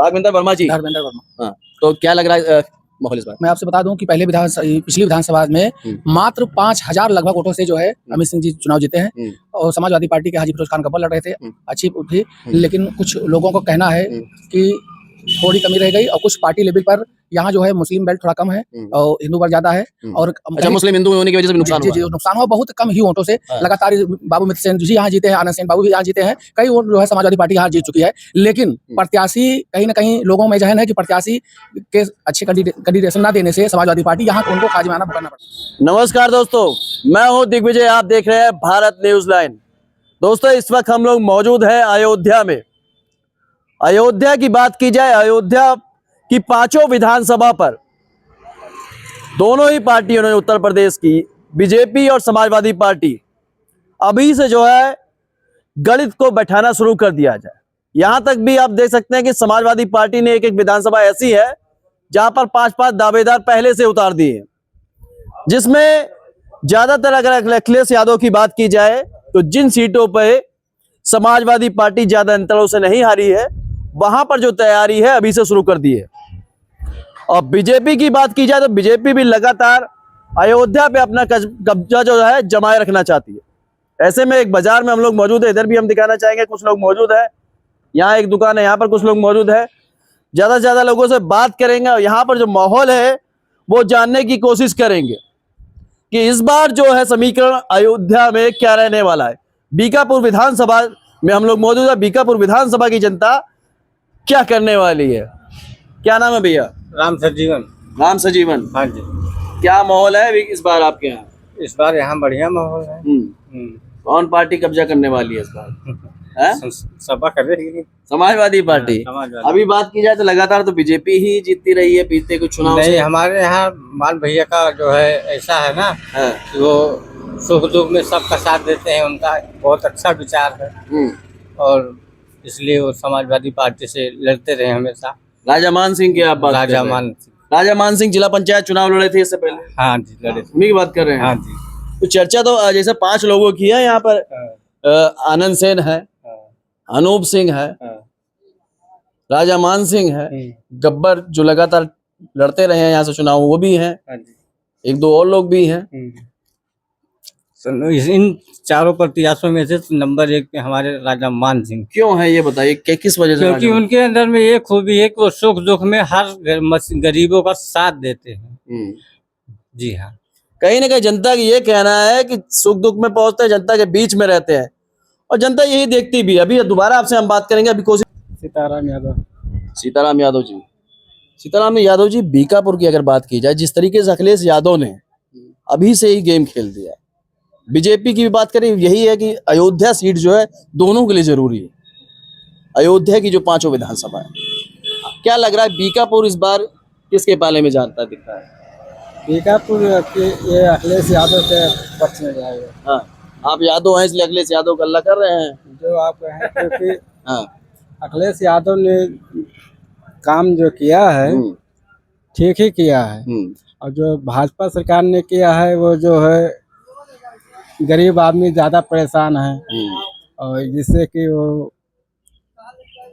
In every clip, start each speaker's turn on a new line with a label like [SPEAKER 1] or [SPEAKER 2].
[SPEAKER 1] राघवेंद्र वर्मा जी।
[SPEAKER 2] धर्मेंद्र वर्मा।
[SPEAKER 1] हाँ, तो क्या लग रहा है माहौल इस बार?
[SPEAKER 2] मैं आपसे बता दूं कि पिछली विधानसभा में मात्र 5000 लगभग वोटों से जो है अमित सिंह जी चुनाव जीते हैं और समाजवादी पार्टी के हाजी फिरोज खान गब्बर लड़ रहे थे, अच्छी थी, लेकिन कुछ लोगों को कहना है कि थोड़ी कमी रह गई और कुछ पार्टी लेवल पर यहाँ जो है मुस्लिम बेल्ट थोड़ा कम है और हिंदू वर्ग ज्यादा है और
[SPEAKER 1] अच्छा, मुस्लिम हिंदू होने की वजह से भी नुकसान हुआ?
[SPEAKER 2] जी, नुकसान हुआ बहुत कम ही वोटों से। लगातार बाबू मित्र सेन जी यहाँ जीते हैं, आनंद सेन बाबू भी यहाँ जीते हैं, कई वोट जो है समाजवादी पार्टी यहाँ जीत चुकी है, लेकिन प्रत्याशी कहीं ना कहीं लोगों में जहन है कि प्रत्याशी के अच्छे कैंडिडेशन न देने से समाजवादी पार्टी यहाँ उनको खाजमाना करना पड़ता।
[SPEAKER 1] नमस्कार दोस्तों, मैं हूँ दिग्विजय, आप देख रहे हैं भारत न्यूज लाइन। दोस्तों, इस वक्त हम लोग मौजूद हैं अयोध्या में। अयोध्या की बात की जाए, अयोध्या की पांचों विधानसभा पर दोनों ही पार्टियों ने, उत्तर प्रदेश की बीजेपी और समाजवादी पार्टी, अभी से जो है गणित को बैठाना शुरू कर दिया जाए। यहां तक भी आप देख सकते हैं कि समाजवादी पार्टी ने एक विधानसभा ऐसी है जहां पर 5-5 दावेदार पहले से उतार दिए हैं, जिसमें ज्यादातर अगर अखिलेश यादव की बात की जाए तो जिन सीटों पर समाजवादी पार्टी ज्यादा अंतरों से नहीं हारी है, वहां पर जो तैयारी है अभी से शुरू कर दी है। और बीजेपी की बात की जाए तो बीजेपी भी लगातार अयोध्या पे अपना कब्जा जो है जमाए रखना चाहती है। ऐसे में एक बाजार में हम लोग मौजूद है, इधर भी हम दिखाना चाहेंगे, कुछ लोग मौजूद है, यहाँ एक दुकान है, यहाँ पर कुछ लोग मौजूद है। ज्यादा से ज्यादा लोगों से बात करेंगे और यहाँ पर जो माहौल है वो जानने की कोशिश करेंगे कि इस बार जो है समीकरण अयोध्या में क्या रहने वाला है। बीकापुर विधानसभा में हम लोग मौजूद है। बीकापुर विधानसभा की जनता क्या करने वाली है? क्या नाम है भैया?
[SPEAKER 3] राम सजीवन।
[SPEAKER 1] राम सजीवन,
[SPEAKER 3] हाँ जी।
[SPEAKER 1] क्या माहौल है इस बार आपके यहाँ?
[SPEAKER 3] इस बार यहाँ बढ़िया माहौल है।
[SPEAKER 1] कौन पार्टी कब्जा करने वाली है इस बार?
[SPEAKER 3] सभा करेगी
[SPEAKER 1] समाजवादी पार्टी।
[SPEAKER 3] समाजवादी।
[SPEAKER 1] अभी बात की जाए तो लगातार तो बीजेपी ही जीतती रही है बीते कुछ चुनाव
[SPEAKER 3] नहीं,
[SPEAKER 1] से।
[SPEAKER 3] हमारे यहाँ मान भैया का जो है ऐसा है ना, वो सुख दुख में सबका साथ देते हैं, उनका बहुत अच्छा विचार है और इसलिए वो समाजवादी पार्टी से लड़ते रहे हमेशा।
[SPEAKER 1] राजा मान सिंह की आप बात कर रहे हैं? राजा मान सिंह जिला पंचायत चुनाव लड़े थे इससे पहले।
[SPEAKER 3] हाँ जी, लड़े थे।
[SPEAKER 1] उन्हीं की बात कर रहे हैं?
[SPEAKER 3] हाँ जी।
[SPEAKER 1] तो चर्चा तो जैसे 5 लोगों की है यहाँ पर। आनंद सेन है, अनूप सिंह है, राजा मान सिंह है, गब्बर जो लगातार लड़ते रहे हैं यहाँ से चुनाव, वो भी हैं, 1-2 और लोग भी हैं।
[SPEAKER 3] इन चारों प्रत्याशियों में से नंबर 1 पे हमारे राजा मान सिंह।
[SPEAKER 1] क्यों है ये बताइए, किस वजह से?
[SPEAKER 3] क्योंकि उनके अंदर में ये खूबी है कि वो सुख दुख में हर गरीबों का साथ देते हैं। जी हाँ,
[SPEAKER 1] कहीं ना कहीं जनता की ये कहना है कि सुख दुख में पहुंचते हैं, जनता के बीच में रहते हैं और जनता यही देखती भी। अभी दोबारा आपसे हम बात करेंगे, अभी कोशिश।
[SPEAKER 3] सीताराम यादव।
[SPEAKER 1] सीताराम यादव जी, सीताराम यादव जी, बीकापुर की अगर बात की जाए, जिस तरीके से अखिलेश यादव ने अभी से ही गेम खेल दिया, बीजेपी की भी बात करें, यही है कि अयोध्या सीट जो है दोनों के लिए जरूरी है। अयोध्या की जो 5 विधानसभा है, क्या लग रहा है बीकापुर इस बार किसके पाले में जाता दिख रहा है?
[SPEAKER 3] बीकापुर ये अखिलेश यादव के पक्ष में जाएगा।
[SPEAKER 1] हाँ, आप यादव हैं इसलिए अखिलेश यादव का अल्लाह कर रहे हैं
[SPEAKER 3] जो आप कहें, क्योंकि
[SPEAKER 1] हाँ,
[SPEAKER 3] अखिलेश यादव ने काम जो किया है ठीक ही किया है और जो भाजपा सरकार ने किया है वो जो है गरीब आदमी ज्यादा परेशान है और जिससे कि वो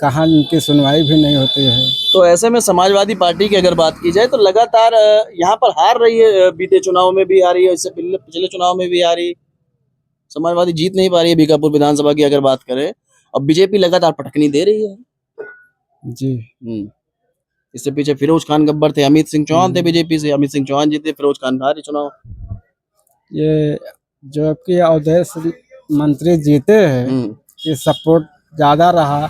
[SPEAKER 3] कहाँ उनकी सुनवाई भी नहीं होती है।
[SPEAKER 1] तो ऐसे में समाजवादी पार्टी की अगर बात की जाए तो लगातार यहाँ पर हार रही है, बीते चुनाव में भी आ रही है, इससे पिछले चुनाव में भी आ रही, समाजवादी जीत नहीं पा रही है बीकापुर विधानसभा की अगर बात करें। अब बीजेपी लगातार पटकनी दे रही है
[SPEAKER 3] जी।
[SPEAKER 1] इससे पीछे फिरोज खान गब्बर थे, अमित सिंह चौहान थे बीजेपी से, अमित सिंह चौहान जीते, फिरोज खान हारे चुनाव।
[SPEAKER 3] ये जो आपके अवधेश मंत्री जीते हैं कि सपोर्ट ज्यादा रहा,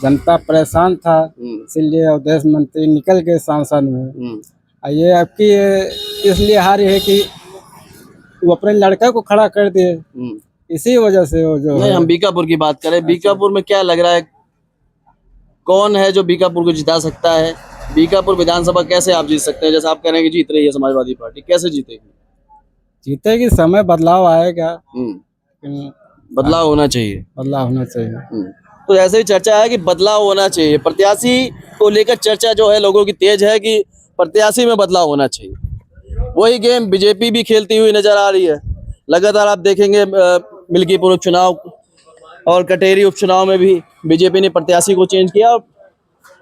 [SPEAKER 3] जनता परेशान था, इसलिए अवधेश मंत्री निकल गए सांसद में। ये आपकी इसलिए हारी है कि वो अपने लड़का को खड़ा कर दिए, इसी वजह से वो जो
[SPEAKER 1] नहीं, हम बीकापुर की बात करें, बीकापुर में क्या लग रहा है, कौन है जो बीकापुर को जिता सकता है? बीकापुर विधानसभा कैसे आप जीत सकते हैं? जैसे आप कह रहे हैं कि जीत रही है समाजवादी पार्टी, कैसे जीतेगी?
[SPEAKER 3] जीतेगी, समय बदलाव आएगा।
[SPEAKER 1] बदलाव होना चाहिए,
[SPEAKER 3] बदलाव होना चाहिए।
[SPEAKER 1] तो ऐसे ही चर्चा है कि बदलाव होना चाहिए, प्रत्याशी को लेकर चर्चा जो है लोगों की तेज है कि प्रत्याशी में बदलाव होना चाहिए। वही गेम बीजेपी भी खेलती हुई नजर आ रही है। लगातार आप देखेंगे मिल्कीपुर उपचुनाव और कटेरी उपचुनाव में भी बीजेपी ने प्रत्याशी को चेंज किया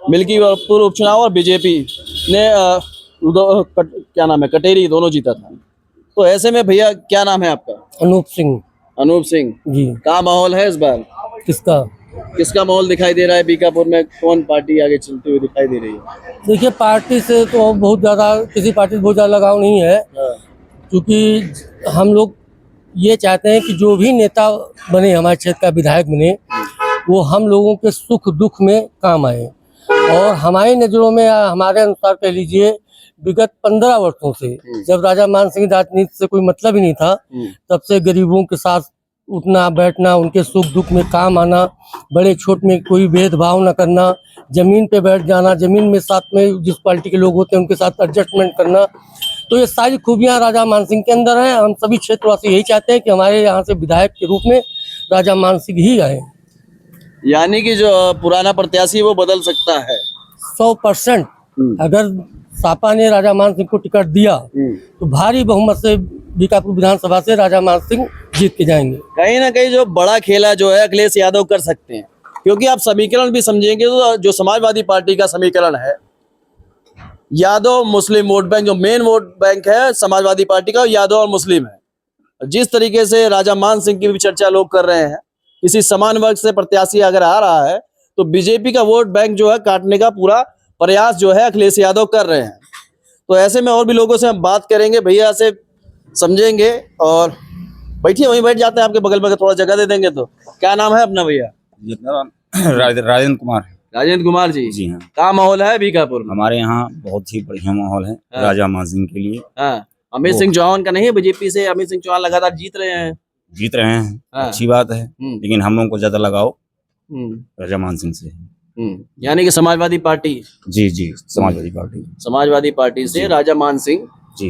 [SPEAKER 1] मिल्कीपुर उपचुनाव और बीजेपी ने क्या नाम है, कटेरी दोनों जीता था। तो ऐसे में भैया क्या नाम है आपका?
[SPEAKER 4] अनूप सिंह
[SPEAKER 1] अनूप सिंह
[SPEAKER 4] जी।
[SPEAKER 1] क्या माहौल है इस बार?
[SPEAKER 4] किसका?
[SPEAKER 1] किसका माहौल दिखाई दे रहा है बीकापुर में? कौन पार्टी आगे चलती हुई दिखाई दे रही है?
[SPEAKER 4] देखिए, पार्टी से तो बहुत ज़्यादा, किसी पार्टी से बहुत ज़्यादा लगाव नहीं है, क्योंकि हम लोग ये चाहते हैं कि जो भी नेता बने, हमारे क्षेत्र का विधायक बने, वो हम लोगों के सुख दुख में काम आए। और हमारी नज़रों में, हमारे अनुसार कह लीजिए, विगत 15 वर्षों से, जब राजा मान सिंह राजनीति से कोई मतलब ही नहीं था, तब से गरीबों के साथ उठना बैठना, उनके सुख दुख में काम आना, बड़े छोट में कोई भेदभाव न करना, जमीन पे बैठ जाना, जमीन में साथ में जिस पार्टी के लोग होते हैं उनके साथ एडजस्टमेंट करना, तो ये सारी खूबियां राजा मान सिंह के अंदर हैं। हम सभी क्षेत्रवासी यही चाहते हैं कि हमारे यहाँ से विधायक के रूप में राजा मान सिंह ही आए।
[SPEAKER 1] यानी कि जो पुराना प्रत्याशी है वो बदल सकता है
[SPEAKER 4] 100%। अगर सापा ने राजा मान सिंह को टिकट दिया तो भारी बहुमत से बीकापुर विधानसभा से राजा मान सिंह जीत के जाएंगे।
[SPEAKER 1] कहीं ना कहीं जो बड़ा खेला जो है अखिलेश यादव कर सकते हैं, क्योंकि आप समीकरण भी समझेंगे तो जो समाजवादी पार्टी का समीकरण है, यादव मुस्लिम वोट बैंक, जो मेन वोट बैंक है समाजवादी पार्टी का, यादव और मुस्लिम है। जिस तरीके से राजा मान सिंह की भी चर्चा लोग कर रहे हैं, किसी समान वर्ग से प्रत्याशी अगर आ रहा है तो बीजेपी का वोट बैंक जो है काटने का पूरा प्रयास जो है अखिलेश यादव कर रहे हैं। तो ऐसे में और भी लोगों से हम बात करेंगे, भैया से समझेंगे। और बैठिए, वहीं बैठ जाते हैं, आपके बगल में थोड़ा जगह दे देंगे। तो क्या नाम है अपना भैया?
[SPEAKER 5] राजेंद्र कुमार।
[SPEAKER 1] राजेंद्र कुमार जी।
[SPEAKER 5] जी हाँ।
[SPEAKER 1] क्या माहौल है बीकापुर में?
[SPEAKER 5] हमारे यहाँ बहुत ही बढ़िया माहौल है राजा मान सिंह के लिए।
[SPEAKER 1] हाँ, अमित सिंह चौहान का नहीं है बीजेपी से? अमित सिंह चौहान लगातार जीत रहे हैं।
[SPEAKER 5] हाँ। अच्छी बात है, लेकिन हम लोगों को ज्यादा लगाव राजा मान सिंह से।
[SPEAKER 1] यानी कि समाजवादी पार्टी।
[SPEAKER 5] जी, समाजवादी पार्टी
[SPEAKER 1] से राजा मान सिंह
[SPEAKER 5] जी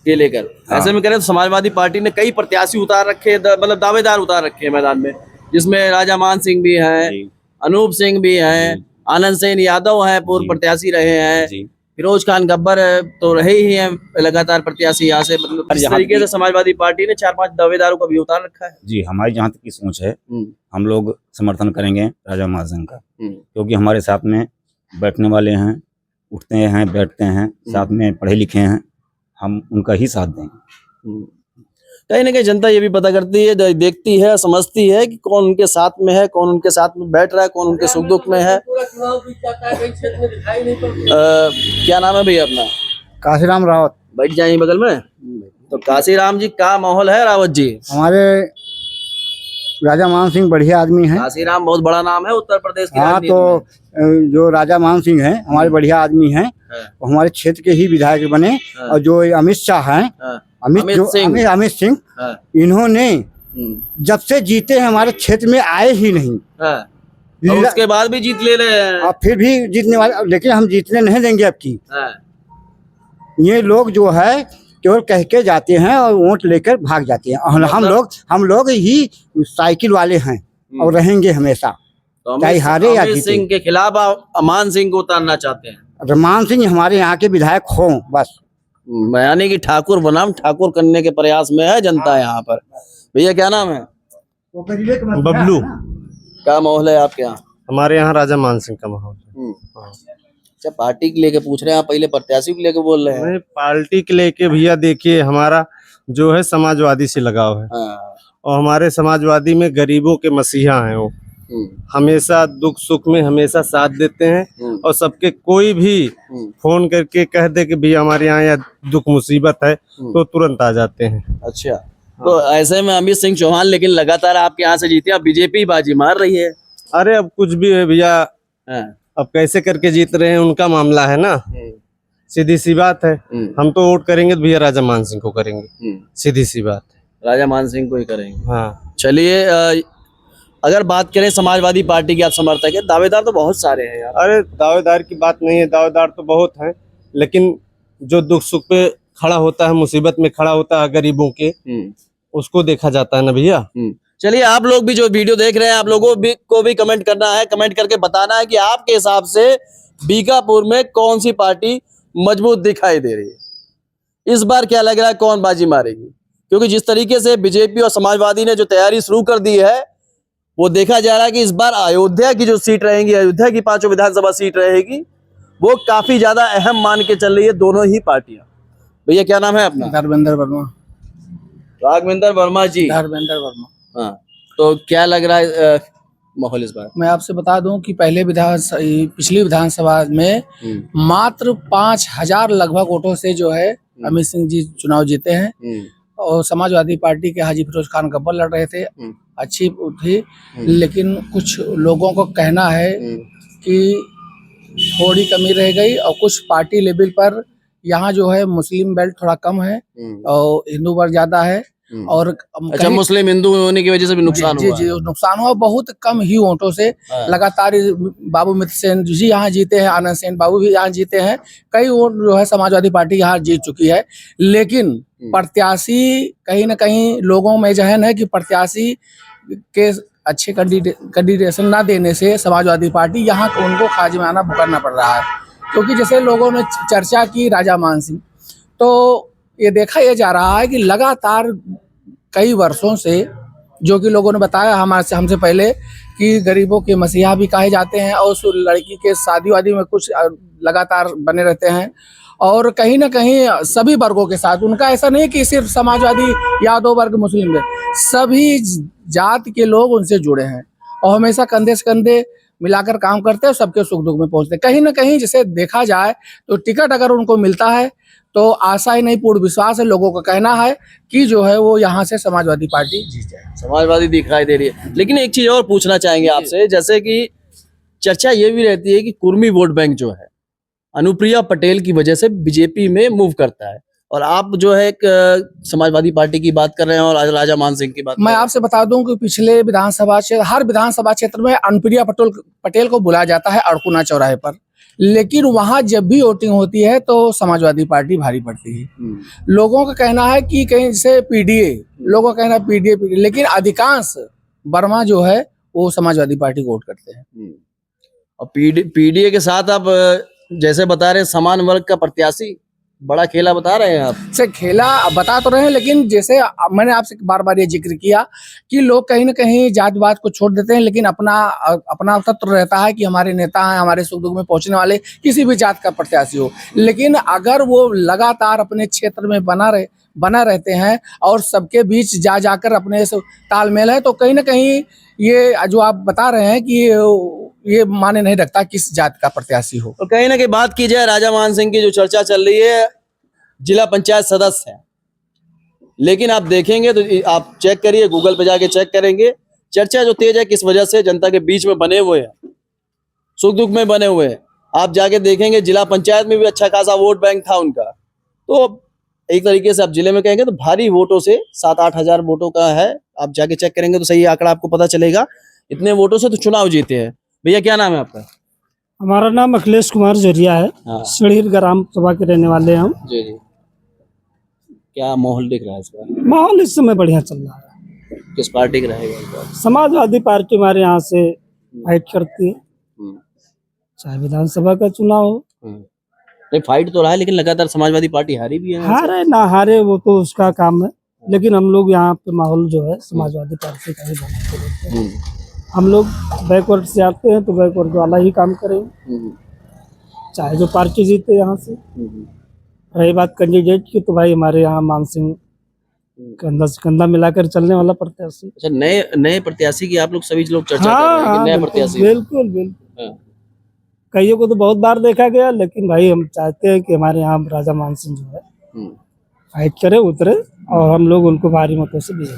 [SPEAKER 1] के लेकर।
[SPEAKER 5] हाँ।
[SPEAKER 1] ऐसे में करें तो समाजवादी पार्टी ने कई प्रत्याशी उतार रखे, मतलब दावेदार उतार रखे हैं मैदान में, जिसमें राजा मान सिंह भी हैं, अनूप सिंह भी हैं, आनंद सेन यादव हैं, पूर्व प्रत्याशी रहे हैं, फिरोज खान गब्बर तो रहे ही हैं लगातार प्रत्याशी यहाँ से। मतलब इस तरीके से समाजवादी पार्टी ने 4-5 दावेदारों को भी उतार रखा है।
[SPEAKER 5] जी, हमारी जहाँ तक की सोच है, हम लोग समर्थन करेंगे राजा मान सिंह का, क्योंकि हमारे साथ में बैठने वाले हैं, उठते हैं, बैठते हैं, साथ में पढ़े लिखे हैं, हम उनका ही साथ देंगे।
[SPEAKER 1] कहीं ना कहीं जनता ये भी पता करती है, देखती है, समझती है कि कौन उनके साथ में है, कौन उनके साथ में बैठ रहा है, कौन उनके सुख दुख में है। क्या नाम है भैया अपना?
[SPEAKER 3] काशीराम रावत।
[SPEAKER 1] बैठ जाइए बगल में। तो काशीराम जी, क्या माहौल है रावत जी?
[SPEAKER 3] हमारे राजा मान सिंह बढ़िया आदमी हैं।
[SPEAKER 1] काशीराम बहुत बड़ा नाम है उत्तर प्रदेश की
[SPEAKER 3] हाँ,
[SPEAKER 1] राजनीति
[SPEAKER 3] तो
[SPEAKER 1] में।
[SPEAKER 3] जो राजा मान सिंह हैं हमारे बढ़िया आदमी हैं, वो हमारे क्षेत्र के ही विधायक बने। और जो अमित शाह हैं, अमित सिंह, इन्होंने जब से जीते हैं हमारे क्षेत्र में आए ही नहीं।
[SPEAKER 1] और उसके बाद भी जीत ले रहे हैं।
[SPEAKER 3] और फिर भी जीतने वाले, लेकिन हम जीतने नहीं देंगे अब की। ये लोग जो है केवल कह के जाते हैं और वोट लेकर भाग जाते हैं। और हम लोग ही साइकिल वाले हैं और रहेंगे हमेशा,
[SPEAKER 1] तो
[SPEAKER 3] चाहे हारे या
[SPEAKER 1] अमित सिंह के खिलाफ मान सिंह को उतारना चाहते हैं।
[SPEAKER 3] मान सिंह हमारे यहाँ के विधायक हों बस।
[SPEAKER 1] यानी कि ठाकुर बनाम ठाकुर करने के प्रयास में है जनता यहाँ पर। भैया क्या नाम है?
[SPEAKER 6] बबलू।
[SPEAKER 1] क्या माहौल है आपके यहाँ?
[SPEAKER 6] हमारे यहाँ राजा मान सिंह का माहौल है।
[SPEAKER 1] अच्छा, पार्टी के लेके पूछ रहे हैं आप, पहले प्रत्याशी को लेके बोल रहे हैं?
[SPEAKER 6] नहीं, पार्टी के लेके भैया देखिए, हमारा जो है समाजवादी से लगाव है। और हमारे समाजवादी में गरीबों के मसीहा हैं वो, हमेशा दुख सुख में हमेशा साथ देते हैं। और सबके कोई भी फोन करके कह दे कि भैया हमारे यहाँ या दुख मुसीबत है तो तुरंत आ जाते हैं।
[SPEAKER 1] अच्छा, तो ऐसे में अमित सिंह चौहान लेकिन लगातार आपके यहाँ से जीते, अब बीजेपी बाजी मार रही है।
[SPEAKER 6] अरे अब कुछ भी है भैया, अब कैसे करके जीत रहे हैं उनका मामला है ना, सीधी सी बात है। हम तो वोट करेंगे तो भैया राजा मान सिंह को करेंगे, सीधी सी बात है,
[SPEAKER 1] राजा मान सिंह को ही करेंगे।
[SPEAKER 6] हाँ,
[SPEAKER 1] चलिए, अगर बात करें समाजवादी पार्टी के आप समर्थक है, दावेदार तो बहुत सारे हैं यार।
[SPEAKER 6] अरे दावेदार की बात नहीं है, दावेदार तो बहुत हैं, लेकिन जो दुख सुख पे खड़ा होता है, मुसीबत में खड़ा होता है गरीबों के, उसको देखा जाता है ना भैया।
[SPEAKER 1] चलिए, आप लोग भी जो वीडियो देख रहे हैं, आप लोगों को भी कमेंट करना है, कमेंट करके बताना है कि आपके हिसाब से बीकापुर में कौन सी पार्टी मजबूत दिखाई दे रही है। इस बार क्या लग रहा है, कौन बाजी मारेगी? क्योंकि जिस तरीके से बीजेपी और समाजवादी ने जो तैयारी शुरू कर दी है, वो देखा जा रहा है कि इस बार अयोध्या की जो सीट रहेंगी, अयोध्या की 5 विधानसभा सीट रहेगी, वो काफी ज्यादा अहम मान के चल रही है दोनों ही पार्टियां। भैया क्या नाम है अपना?
[SPEAKER 2] धर्मेंद्र वर्मा।
[SPEAKER 1] राघवेंद्र वर्मा जी।
[SPEAKER 2] धर्मेंद्र वर्मा।
[SPEAKER 1] हाँ, तो क्या लग रहा है माहौल इस बार?
[SPEAKER 2] मैं आपसे बता दूं कि पिछली विधानसभा में मात्र 5,000 लगभग वोटों से जो है अमित सिंह जी चुनाव जीते हैं और समाजवादी पार्टी के हाजी फिरोज खान गब्बर लड़ रहे थे, अच्छी थी, लेकिन कुछ लोगों को कहना है कि थोड़ी कमी रह गई और कुछ पार्टी लेवल पर यहाँ जो है मुस्लिम बेल्ट थोड़ा कम है और हिंदू वर्ग ज्यादा है और
[SPEAKER 1] अच्छा, मुस्लिम हिंदू होने की वजह से भी नुकसान हुआ?
[SPEAKER 2] जी, नुकसान हुआ बहुत कम ही वोटों से। लगातार बाबू मित्र सेन जी यहाँ जीते हैं, आनंद सेन बाबू भी यहाँ जीते हैं, कई वोट जो है समाजवादी पार्टी यहाँ जीत चुकी है, लेकिन प्रत्याशी कहीं न कहीं लोगों में जहन है कि प्रत्याशी के अच्छे कैंडिडेशन ना देने से समाजवादी पार्टी यहाँ उनको खाजमाना करना पड़ रहा है। क्योंकि जैसे लोगों ने चर्चा की राजा मान सिंह, तो ये देखा यह जा रहा है कि लगातार कई वर्षों से, जो कि लोगों ने बताया हमसे पहले, कि गरीबों के मसीहा भी कहे जाते हैं और उस लड़की के शादी वादी में कुछ लगातार बने रहते हैं और कहीं ना कहीं सभी वर्गों के साथ, उनका ऐसा नहीं कि सिर्फ समाजवादी यादव वर्ग मुस्लिम है, सभी जात के लोग उनसे जुड़े हैं और हमेशा कंधे से कंधे मिलाकर काम करते हैं, सबके सुख दुख में पहुंचते हैं। कहीं ना कहीं जैसे देखा जाए तो टिकट अगर उनको मिलता है तो आशा ही नहीं पूर्ण विश्वास है, लोगों का कहना है कि जो है वो यहाँ से समाजवादी पार्टी जीत जाए।
[SPEAKER 1] समाजवादी दिखाई दे रही है। लेकिन एक चीज और पूछना चाहेंगे आपसे, जैसे कि चर्चा ये भी रहती है कि कुर्मी वोट बैंक जो है अनुप्रिया पटेल की वजह से बीजेपी में मूव करता है, और आप जो है एक समाजवादी पार्टी की बात कर रहे हैं और राजा मान सिंह की बात।
[SPEAKER 2] मैं आपसे बता दूं कि पिछले विधानसभा क्षेत्र, हर विधानसभा क्षेत्र में अनुप्रिया पटेल को बुलाया जाता है अड़कुना चौराहे पर, लेकिन वहां जब भी वोटिंग होती है तो समाजवादी पार्टी भारी पड़ती है। लोगों का कहना है कि कहीं जैसे पीडीए, लोगों का कहना है पीडीए, लेकिन अधिकांश वर्मा जो है वो समाजवादी पार्टी को वोट करते हैं।
[SPEAKER 1] और पीडीए के साथ आप जैसे बता रहे हैं समान वर्ग का प्रत्याशी, बड़ा खेला बता रहे हैं आप।
[SPEAKER 2] से खेला बता तो रहे हैं, लेकिन जैसे मैंने आपसे बार बार ये जिक्र किया कि लोग कहीं ना कहीं जातिवाद को छोड़ देते हैं, लेकिन अपना तत्व रहता है कि हमारे नेता हैं, हमारे सुख दुख में पहुंचने वाले किसी भी जात का प्रत्याशी हो, लेकिन अगर वो लगातार अपने क्षेत्र में बना रहते हैं और सबके बीच जाकर अपने तालमेल है, तो कहीं ना कहीं ये जो आप बता रहे हैं कि ये माने नहीं रखता किस जात का प्रत्याशी हो।
[SPEAKER 1] और कहीं ना कहीं बात की जाए राजा मान सिंह की, जो चर्चा चल रही है जिला पंचायत सदस्य है, लेकिन आप देखेंगे तो आप चेक करिए, गूगल पे जाके चेक करेंगे, चर्चा जो तेज है किस वजह से, जनता के बीच में बने हुए हैं, सुख दुख में बने हुए हैं। आप जाके देखेंगे जिला पंचायत में भी अच्छा खासा वोट बैंक था उनका, तो एक तरीके से आप जिले में कहेंगे तो भारी वोटों से 7-8 हजार वोटों का है। आप जाके चेक करेंगे तो सही आंकड़ा आपको पता चलेगा, इतने वोटों से तो चुनाव जीते हैं। भैया क्या नाम है आपका?
[SPEAKER 7] हमारा नाम अखिलेश कुमार जोरिया है।
[SPEAKER 1] हाँ।
[SPEAKER 7] सीढ़ीर ग्राम सभा के रहने वाले हैं हम।
[SPEAKER 1] जी जी। क्या माहौल दिख रहा है इस बार?
[SPEAKER 7] माहौल इस समय बढ़िया चल रहा है।
[SPEAKER 1] किस पार्टी का रहेगा इस बार?
[SPEAKER 7] समाजवादी पार्टी हमारे यहाँ से फाइट करती है, चाहे विधानसभा का चुनाव हो।
[SPEAKER 1] नहीं, फाइट तो रहा है, लेकिन लगातार समाजवादी पार्टी हारी भी है।
[SPEAKER 7] हारे ना हारे वो तो उसका काम है, लेकिन हम लोग यहाँ पे माहौल जो है समाजवादी पार्टी का ही बनाते रहते हैं। हम लोग बैकवर्ड से आते हैं तो बैकवर्ड वाला ही काम करेंगे, चाहे जो पार्टी जीते यहाँ से। रही बात कैंडिडेट की, तो भाई हमारे यहाँ मान सिंह कंधा से कंधा मिलाकर चलने वाला प्रत्याशी।
[SPEAKER 1] अच्छा, नए प्रत्याशी की आप लोग सभी लोग चर्चा कर रहे हैं कि नया प्रत्याशी?
[SPEAKER 7] बिल्कुल बिल्कुल। कईयों को तो बहुत बार देखा गया, लेकिन भाई हम चाहते हैं कि हमारे यहाँ राजा मान सिंह जो है फाइट करे, उतरे और हम लोग उनको भारी मतों से विजय।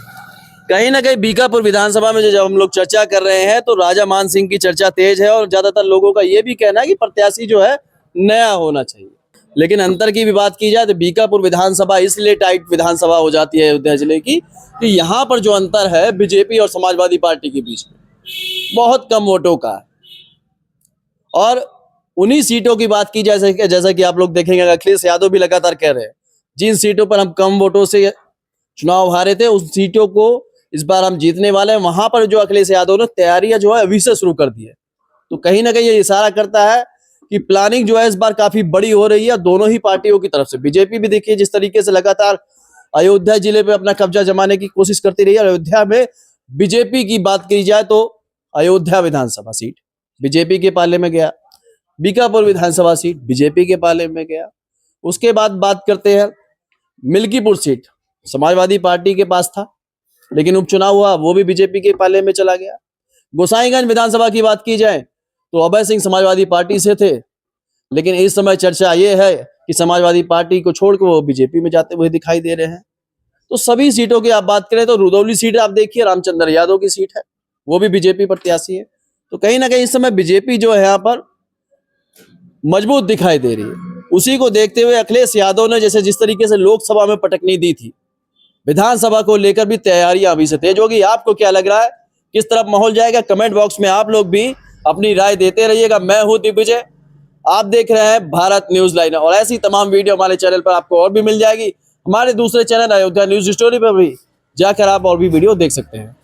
[SPEAKER 1] कहीं ना कहीं बीकापुर विधानसभा में जो जब हम लोग चर्चा कर रहे हैं तो राजा मान सिंह की चर्चा तेज है, और ज्यादातर लोगों का ये भी कहना है कि प्रत्याशी जो है नया होना चाहिए। लेकिन अंतर की भी बात की जाए तो बीकापुर विधानसभा इसलिए टाइट विधानसभा हो जाती है अयोध्या जिले की कि यहाँ पर जो अंतर है बीजेपी और समाजवादी पार्टी के बीच में बहुत कम वोटों का है। और उन्हीं सीटों की बात की जाए, जैसा कि आप लोग देखेंगे, अखिलेश यादव भी लगातार कह रहे हैं जिन सीटों पर हम कम वोटों से चुनाव हारे थे उस सीटों को इस बार हम जीतने वाले हैं। वहां पर जो अखिलेश यादव ने तैयारियां जो है अभी से शुरू कर दी है, तो कहीं ना कहीं ये इशारा करता है कि प्लानिंग जो है इस बार काफी बड़ी हो रही है दोनों ही पार्टियों की तरफ से। बीजेपी भी देखिए जिस तरीके से लगातार अयोध्या जिले पे अपना कब्जा जमाने की कोशिश करती रही है, अयोध्या में बीजेपी की बात की जाए तो अयोध्या विधानसभा सीट बीजेपी के पाले में गया, बीकापुर विधानसभा सीट बीजेपी के पाले में गया। उसके बाद बात करते हैं मिल्कीपुर सीट समाजवादी पार्टी के पास था, लेकिन उपचुनाव हुआ वो भी बीजेपी के पाले में चला गया। गोसाईगंज विधानसभा की बात की जाए तो अभय सिंह समाजवादी पार्टी से थे, लेकिन इस समय चर्चा ये है कि समाजवादी पार्टी को छोड़कर वो बीजेपी में जाते हुए दिखाई दे रहे हैं। तो सभी सीटों की आप बात करें तो रुदौली सीट आप देखिए, रामचंद्र यादव की सीट है, वो भी बीजेपी प्रत्याशी है। तो कहीं ना कहीं इस समय बीजेपी जो है यहाँ पर मजबूत दिखाई दे रही है। उसी को देखते हुए अखिलेश यादव ने जैसे जिस तरीके से लोकसभा में पटकनी दी थी, विधानसभा को लेकर भी तैयारियां अभी से थे। जो कि आपको क्या लग रहा है, किस तरफ माहौल जाएगा, कमेंट बॉक्स में आप लोग भी अपनी राय देते रहिएगा। मैं हूं दिग्विजय, आप देख रहे हैं भारत न्यूज लाइन, और ऐसी तमाम वीडियो हमारे चैनल पर आपको और भी मिल जाएगी। हमारे दूसरे चैनल अयोध्या न्यूज स्टोरी पर भी जाकर आप और भी वीडियो देख सकते हैं।